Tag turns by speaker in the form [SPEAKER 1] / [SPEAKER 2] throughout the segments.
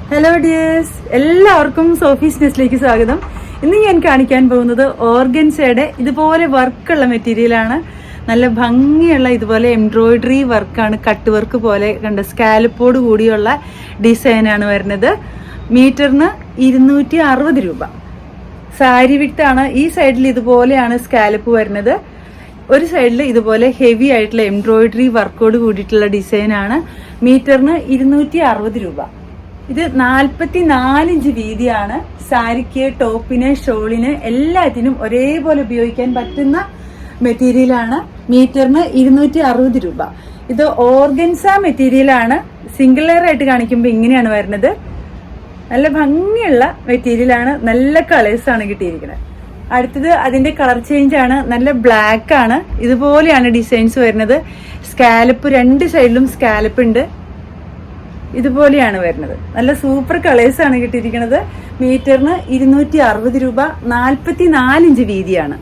[SPEAKER 1] Hello dears, എല്ലാവർക്കും Sophie's നെസ്റ്റിലേക്ക് സ്വാഗതം. ഇന്ന് ഞാൻ കാണിക്കാൻ പോകുന്നത് ഓർഗൻസയുടെ ഇതുപോലെ വർക്കുള്ള മെറ്റീരിയലാണ്. നല്ല ഭംഗിയുള്ള ഇതുപോലെ എംബ്രോയിഡറി വർക്കാണ്, കട്ട് വർക്ക് പോലെ കണ്ട സ്കാലപ്പോട് കൂടിയുള്ള ഡിസൈനാണ് വരുന്നത്. മീറ്ററിന് 260 രൂപ. സാരി വിട്ടാണ്. ഈ സൈഡിൽ ഇതുപോലെയാണ് സ്കാലപ്പ് വരുന്നത്. ഒരു സൈഡിൽ ഇതുപോലെ ഹെവി ആയിട്ടുള്ള എംബ്രോയിഡറി വർക്കോട് കൂടിയിട്ടുള്ള ഡിസൈനാണ്. മീറ്ററിന് 260 രൂപ. ഇത് 44 ഇഞ്ച് വീതിയാണ്. സാരിക്ക്, ടോപ്പിന്, ഷോളിന് എല്ലാത്തിനും ഒരേപോലെ ഉപയോഗിക്കാൻ പറ്റുന്ന മെറ്റീരിയലാണ്. മീറ്ററിന് 260 രൂപ. ഇത് ഓർഗൻസ മെറ്റീരിയലാണ്. സിംഗിൾ ലെയർ ആയിട്ട് കാണിക്കുമ്പോൾ ഇങ്ങനെയാണ് വരുന്നത്. നല്ല ഭംഗിയുള്ള മെറ്റീരിയലാണ്. നല്ല കളേഴ്സാണ് കിട്ടിയിരിക്കുന്നത്. അടുത്തത് അതിന്റെ കളർ ചേഞ്ച് ആണ്. നല്ല ബ്ലാക്ക് ആണ്. ഇതുപോലെയാണ് ഡിസൈൻസ് വരുന്നത്. സ്കാലപ്പ് രണ്ട് സൈഡിലും സ്കാലപ്പ് ഉണ്ട്. ഇതുപോലെയാണ് വരുന്നത്. നല്ല സൂപ്പർ കളേഴ്സ് ആണ് കിട്ടിയിരിക്കുന്നത്. മീറ്ററിന് 260 രൂപ. 44 ഇഞ്ച് വീതിയാണ്.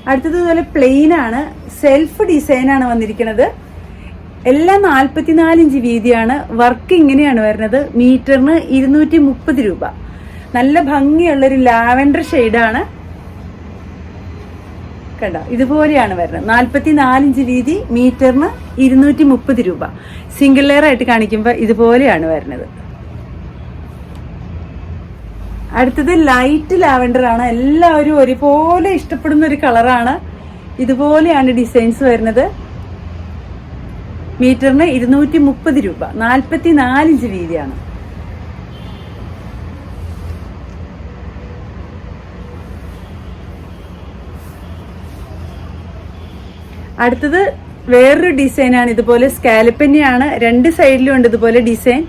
[SPEAKER 1] അടുത്തത് പോലെ പ്ലെയിൻ ആണ്. സെൽഫ് ഡിസൈൻ ആണ് വന്നിരിക്കുന്നത്. എല്ലാം 44 ഇഞ്ച് വീതിയാണ്. വർക്ക് ഇങ്ങനെയാണ് വരുന്നത്. മീറ്ററിന് 230 രൂപ. നല്ല ഭംഗിയുള്ളൊരു ലാവൻഡർ ഷെയ്ഡാണ്. കണ്ടോ, ഇതുപോലെയാണ് വരുന്നത്. 44 ഇഞ്ച് വീതി. മീറ്ററിന് 230 രൂപ. സിംഗിൾ ലെയർ ആയിട്ട് കാണിക്കുമ്പോൾ ഇതുപോലെയാണ് വരുന്നത്. അടുത്തത് ലൈറ്റ് ലാവൻഡർ ആണ്. എല്ലാവരും ഒരുപോലെ ഇഷ്ടപ്പെടുന്ന ഒരു കളറാണ്. ഇതുപോലെയാണ് ഡിസൈൻസ് വരുന്നത്. മീറ്ററിന് 230 രൂപ. 44 ഇഞ്ച് വീതിയാണ്. അടുത്തത് വേറൊരു ഡിസൈനാണ്. ഇതുപോലെ സ്കാലപ്പന്നെയാണ്. രണ്ട് സൈഡിലും ഉണ്ട് ഇതുപോലെ ഡിസൈൻ.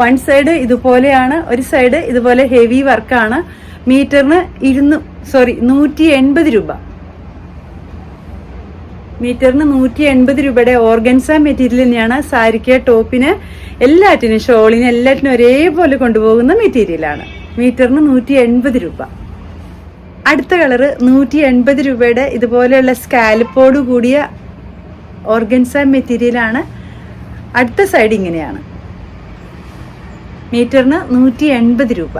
[SPEAKER 1] വൺ സൈഡ് ഇതുപോലെയാണ്, ഒരു സൈഡ് ഇതുപോലെ ഹെവി വർക്കാണ്. മീറ്ററിന് 180 രൂപ. മീറ്ററിന് 180 രൂപയുടെ ഓർഗൻസ മെറ്റീരിയൽ തന്നെയാണ്. സാരിക്ക്, ടോപ്പിന്, എല്ലാറ്റിനും, ഷോളിന്, എല്ലാറ്റിനും ഒരേപോലെ കൊണ്ടുപോകുന്ന മെറ്റീരിയലാണ്. മീറ്ററിന് 180 രൂപ. അടുത്ത കളറ് 180 രൂപയുടെ ഇതുപോലെയുള്ള സ്കാലപ്പോട് കൂടിയ ഓർഗൻസ മെറ്റീരിയലാണ്. അടുത്ത സൈഡ് ഇങ്ങനെയാണ്. മീറ്ററിന് 180 രൂപ.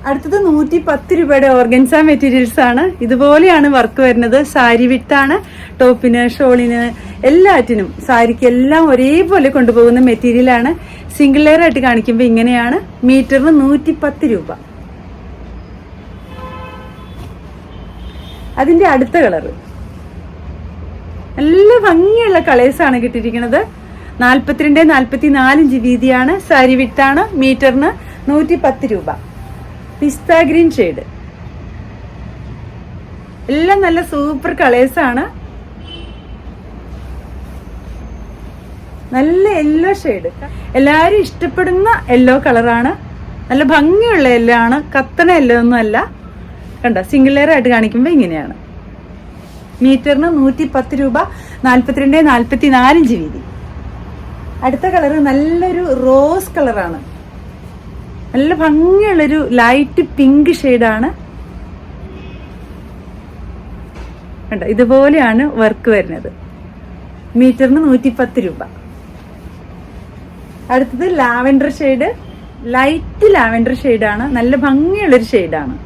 [SPEAKER 1] അടുത്തത് 110 രൂപയുടെ ഓർഗൻസ മെറ്റീരിയൽസ് ആണ്. ഇതുപോലെയാണ് വർക്ക് വരുന്നത്. സാരി വിട്ടാണ്. ടോപ്പിന്, ഷോളിന്, എല്ലാറ്റിനും, സാരിക്ക് എല്ലാം ഒരേപോലെ കൊണ്ടുപോകുന്ന മെറ്റീരിയലാണ്. സിംഗിൾ ലെയർ ആയിട്ട് കാണിക്കുമ്പോൾ ഇങ്ങനെയാണ്. മീറ്ററിന് 110 രൂപ. അതിന്റെ അടുത്ത കളറ് നല്ല ഭംഗിയുള്ള കളേഴ്സാണ് കിട്ടിയിരിക്കുന്നത്. 42-44 ഇഞ്ച് വീതിയാണ്. സാരി വിട്ടാണ്. മീറ്ററിന് 110 രൂപ. പിസ്ത ഗ്രീൻ ഷെയ്ഡ്. എല്ലാം നല്ല സൂപ്പർ കളേഴ്സാണ്. നല്ല യെല്ലോ ഷെയ്ഡ്. എല്ലാവരും ഇഷ്ടപ്പെടുന്ന യെല്ലോ കളറാണ്. നല്ല ഭംഗിയുള്ള യെല്ലോ ആണ്. കത്തണ യെല്ലോ ഒന്നും അല്ല. കണ്ടോ, സിംഗിൾ ലെയർ ആയിട്ട് കാണിക്കുമ്പോൾ ഇങ്ങനെയാണ്. മീറ്ററിന് 110 രൂപ. 42-44 ഇഞ്ച് വീതി. അടുത്ത കളറ് നല്ലൊരു റോസ് കളറാണ്. നല്ല ഭംഗിയുള്ളൊരു ലൈറ്റ് പിങ്ക് ഷെയ്ഡാണ്. കണ്ടോ, ഇതുപോലെയാണ് വർക്ക് വരുന്നത്. മീറ്ററിന് 110 രൂപ. അടുത്തത് ലാവൻഡർ ഷെയ്ഡ്. ലൈറ്റ് ലാവൻഡർ ഷെയ്ഡാണ്. നല്ല ഭംഗിയുള്ളൊരു ഷെയ്ഡാണ്.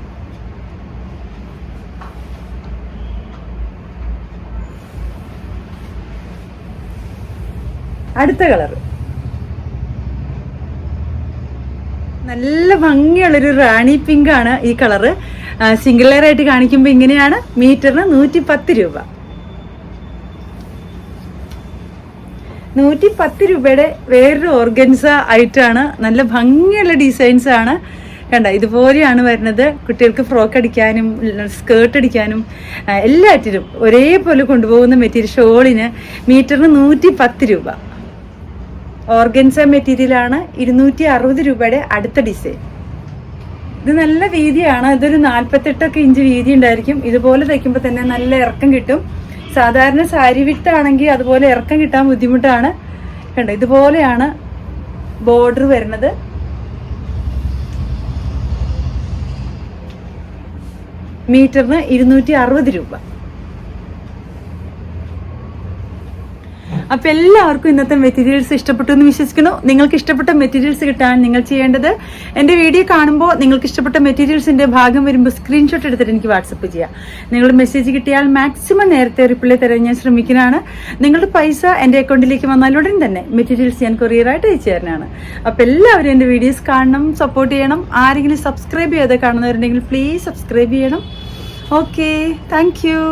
[SPEAKER 1] അടുത്ത കളറ് നല്ല ഭംഗിയുള്ളൊരു റാണി പിങ്ക് ആണ്. ഈ കളറ് സിംഗിൾ ലെയർ ആയിട്ട് കാണിക്കുമ്പോൾ ഇങ്ങനെയാണ്. മീറ്ററിന് 110 രൂപ. 110 രൂപയുടെ വേറൊരു ഓർഗൻസ ഐറ്റാണ്. നല്ല ഭംഗിയുള്ള ഡിസൈൻസ് ആണ്. കണ്ട, ഇതുപോലെയാണ് വരുന്നത്. കുട്ടികൾക്ക് ഫ്രോക്ക് അടിക്കാനും സ്കേർട്ട് അടിക്കാനും എല്ലാറ്റിനും ഒരേപോലെ കൊണ്ടുപോകുന്ന മെറ്റീരിയൽ. ഷോളിന് മീറ്ററിന് 110 രൂപ. ഓർഗൻസ മെറ്റീരിയലാണ്. 260 രൂപയുടെ അടുത്ത ഡിസൈൻ. ഇത് നല്ല വീതിയാണ്. ഇതൊരു 48 ഇഞ്ച് വീതി ഉണ്ടായിരിക്കും. ഇതുപോലെ തയ്ക്കുമ്പോൾ തന്നെ നല്ല ഇറക്കം കിട്ടും. സാധാരണ സാരി വിട്ടാണെങ്കിൽ അതുപോലെ ഇറക്കം കിട്ടാൻ ബുദ്ധിമുട്ടാണ്. കണ്ടോ, ഇതുപോലെയാണ് ബോർഡർ വരുന്നത്. മീറ്ററിന് 260 രൂപ. അപ്പൊ എല്ലാവർക്കും ഇന്നത്തെ മെറ്റീരിയൽസ് ഇഷ്ടപ്പെട്ടു എന്ന് വിശ്വസിക്കുന്നു. നിങ്ങൾക്ക് ഇഷ്ടപ്പെട്ട മെറ്റീരിയൽസ് കിട്ടാൻ നിങ്ങൾ ചെയ്യേണ്ടത് എന്റെ വീഡിയോ കാണുമ്പോൾ നിങ്ങൾക്ക് ഇഷ്ടപ്പെട്ട മെറ്റീരിയൽസിന്റെ ഭാഗം വരുമ്പോൾ സ്ക്രീൻഷോട്ട് എടുത്തിട്ട് എനിക്ക് വാട്സപ്പ് ചെയ്യാം. നിങ്ങളുടെ മെസ്സേജ് കിട്ടിയാൽ മാക്സിമം നേരത്തെ റിപ്ലൈ തരാൻ ഞാൻ ശ്രമിക്കുന്നതാണ്. നിങ്ങളുടെ പൈസ എന്റെ അക്കൗണ്ടിലേക്ക് വന്നാൽ ഉടൻ തന്നെ മെറ്റീരിയൽസ് ഞാൻ കൊറിയറായിട്ട് അയച്ചു തരാനാണ്. അപ്പൊ എല്ലാവരും എന്റെ വീഡിയോസ് കാണണം, സപ്പോർട്ട് ചെയ്യണം. ആരെങ്കിലും സബ്സ്ക്രൈബ് ചെയ്യാതെ കാണുന്നവരുണ്ടെങ്കിൽ പ്ലീസ് സബ്സ്ക്രൈബ് ചെയ്യണം. Okay, thank you.